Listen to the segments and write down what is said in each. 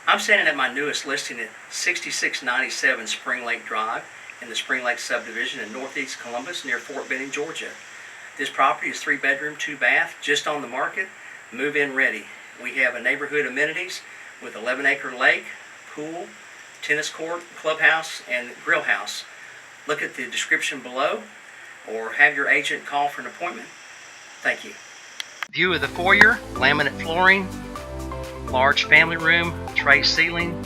I'm standing at my newest listing at 6697 Spring Lake Drive in the Spring Lake subdivision in northeast Columbus near Fort Benning, Georgia. This property is 3-bedroom, 2-bath, just on the market, move-in ready. We have a neighborhood amenities with 11-acre lake, pool, tennis court, clubhouse, and grill house. Look at the description below or have your agent call for an appointment. Thank you. View of the foyer, laminate flooring, large family room, tray ceiling,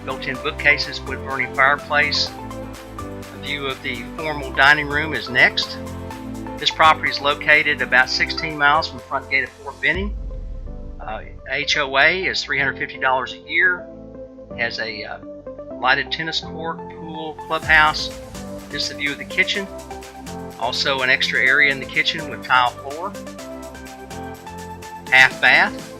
built-in bookcases, wood-burning fireplace. A view of the formal dining room is next. This property is located about 16 miles from the front gate of Fort Benning. HOA is $350 a year. Has a lighted tennis court, pool, clubhouse. This is the view of the kitchen. Also an extra area in the kitchen with tile floor. Half bath.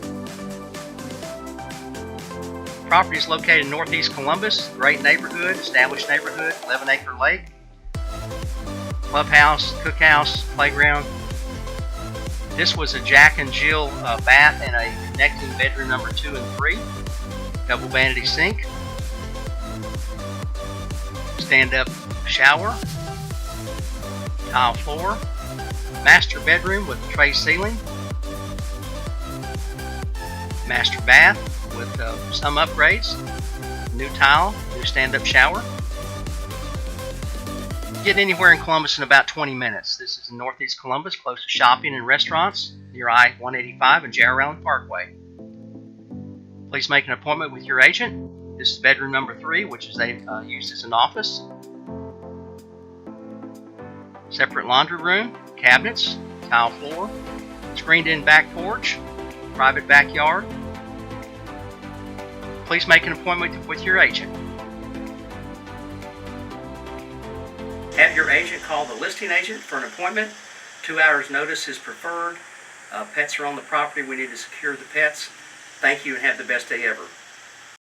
Property is located in northeast Columbus. Great neighborhood, established neighborhood, 11-acre lake. Clubhouse, cookhouse, playground. This was a Jack and Jill bath and a connecting bedroom number 2 and 3. Double vanity sink. Stand-up shower. Tile floor. Master bedroom with tray ceiling. Master bath with some upgrades. New tile, new stand-up shower. Get anywhere in Columbus in about 20 minutes. This is in northeast Columbus, close to shopping and restaurants near I-185 and JR-Allen Parkway. Please make an appointment with your agent. This is bedroom number 3, which is used as an office. Separate laundry room, cabinets, tile floor, screened-in back porch, private backyard. Please make an appointment with your agent. Have your agent call the listing agent for an appointment. 2 hours notice is preferred. Pets are on the property. We need to secure the pets. Thank you and have the best day ever.